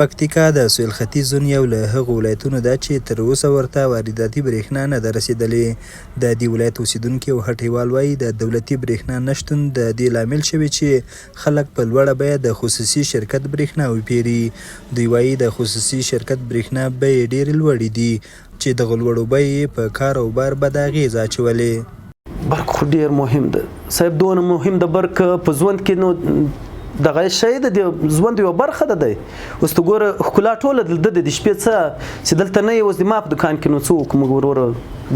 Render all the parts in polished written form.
پکتیکا د سویل ختیځ زون یو له هغو ولایتونو ده چې تر اوسه ورته وارداتي برېښنا نه ده رسېدلې. د دې ولایت اوسیدونکي او هټیوال وایي د دولتي برېښنا نشتون د دې لامل شوی چې خلک په لوړه بیه د خصوصي شرکت برېښنا وپېري. دوی وایي د خصوصي شرکت برېښنا بیې ډېرې لوړې دي چې دغه لوړو بیې په کار او بار بد اغېزه اچولې. برق خو ډېر مهم ده صاحب، دونه مهم ده برق په ژوند کې. نو دغه شی د ژوند یوه برخه ده. دی اوس ته ګوره ښکلا ټوله دلته د شپې څه چې دلته نه یې اوس د ما په دوکان کې نو څه وکړو موږ وروره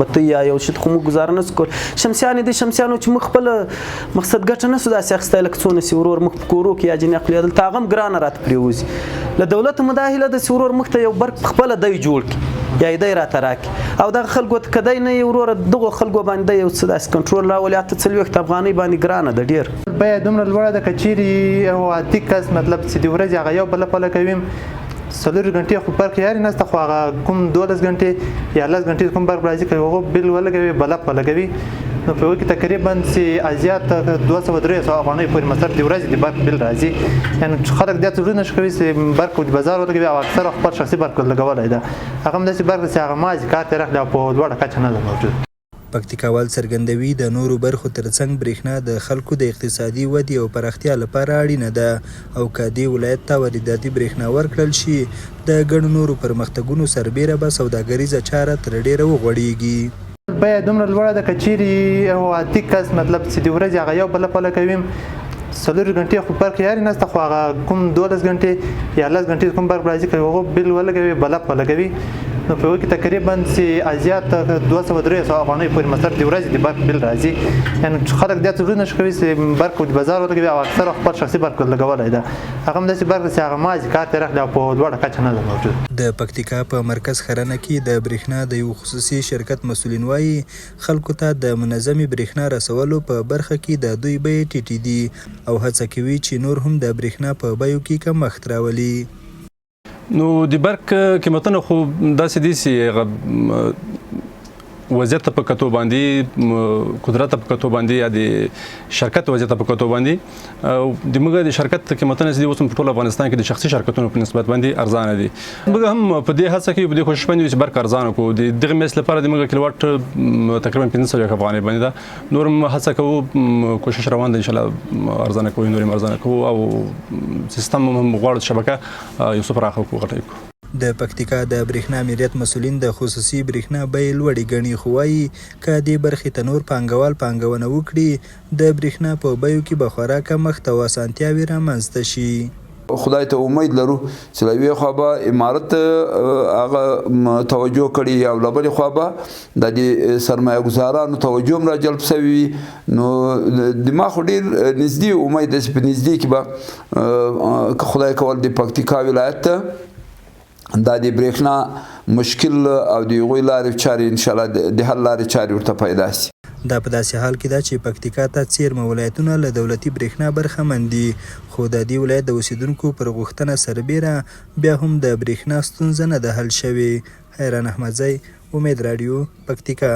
بتۍ یا یو شي خو موږ ګزاره نه شو کولی. شمسیانې د شمسیانو چې موږ خپله مقصد ګټه نه شو داسې اخیستی لکه څونه چې ورور موږ په کورو کې یا جنې اخلو یا دلته هغه هم ګرانه راته پرېوځي. له دولته مو دا هیله ده چې ورور موږ ته یو برق پخپله دی جوړ کړي یا یې دی راته راکړي او دغه خلکو ته که دی نه یې وروره دغو خلکو باندې دی یو څه داسې کنټرول راولي. 48 افغانۍ باندې ګرانه ده ډېر. بیه دومره لوړه ده که چیرې یو عادي کس مطلب چې د ورځې هغه یو بله پله کوي 4 غنټې خو برق یاري نشته، خو هغه کوم 12 غنټې یا 10 غنټې کوم برق راځي که هغه بل ولګوي بلب ولګوي نو په هغه کې تقریبا چې ازیات 200-300 افغانۍ پورې مصرف د ورځې د برق بل راځي. یعنې خلک دا څه نه شي کوي چې برق د بازار ولګوي او اکثر خپل شخصي برق لګولی ده. هغه هم داسې برق چې هغه مازې کار ته راخلي او په لوړه کچه نه ده موجود. پکتیکاوال څرګندوي د نورو برخو ترڅنګ برېښنا د خلکو د اقتصادي ودې او پراختیا لپاره اړینه ده او که دې ولایت ته وارداتي برېښنا ورکړل شي د ګڼو نورو پرمختګونو سربیره به سوداګریزه چاره تر ډېره وغوړېږي. بیه دومره لوړه ده که چیرې یو عادي کس مطلب چې د ورځې هغه یو بله پله کوي 4 غنټې خو برق یاري نشته، خو هغه کوم 12 غنټې یا 10 غنټې کوم برق راځي که هغه بل ولګوي بلب ولګوي نو په هغه کې تقریبا چې ازیات 200-300 افغانۍ پورې مصرف د ورځې د برق بل راځي. یعنې خلک دا څه نه شي کوي چې برق د بازار ولګوي او اکثر خپل شخصي برق لګولی ده. هغه هم داسې برق چې هغه مازې کار ته راخلي او په لوړه کچه نه ده موجود. د پکتیکا په مرکز خرنه کې د برېښنا د یو خصوصي شرکت مسؤلین وایي خلکو ته د منظمې برېښنا رسولو په برخه کې د دوی بیې ټیټې دي او هڅه کوي چې نور هم د برېښنا په بیو کې کمښت راولي. نو د برق قیمتونه خو داسې دي چې وضعیت ته په کتو باندې قدرت ته په کتو باندې یا د شرکت وضعیت ته په کتو باندې د موږ د شرکت قیمتونه چې دي اوس په ټول افغانستان کې د شخصي شرکتونو په نسبت باندې ارزانه دي. موږ هم په دې هڅه کې په دې کوشش باندې چې برق ارزانه کړو. د دغه میاشتې لپاره د موږ کیلوواټ تقریبا 500 افغانۍ باندې ده. نور هم هڅه کوو، کوشش روان ده ان شاء الله ارزانه کوو، نور هم ارزانه کوو او سیستم هم غواړو شبکه یو څه پراخه کړو غټه کړو. د پکتیکا د برېښنا امریت مسؤلین د خصوصي برېښنا بیې لوړې ګڼي خو وایي که دې برخې ته نور پانګوال پانګونه وکړي د برېښنا په بیو کې به خورا کمښت او اسانتیاوې رامنځته شي. خدای ته امید لرو چې له یوې خوا به امارت هغه توجه کړي او له بلې خوا به د دې سرمایه ګزارانو توجه هم راجلب شوي وي. نو د ما خو ډېر نږدې امید ده چې په نږدې کې به که خدای کول د پکتیکا ولایت ته دا د برېښنا مشکل او د هغوی لارې چارې انشاءالله د حل لارې چارې ورته پیدا شي. دا په داسې حال کې ده چې پکتیکا ته څیرمه ولایتونه له دولتي برېښنا برخمن دي خو د دې ولایت د اوسیدونکو پر غوښتنه سربیره بیا هم د برېښنا ستونزه نه ده حل شوې. حیران احمدزی، امید راډیو، پکتیکا.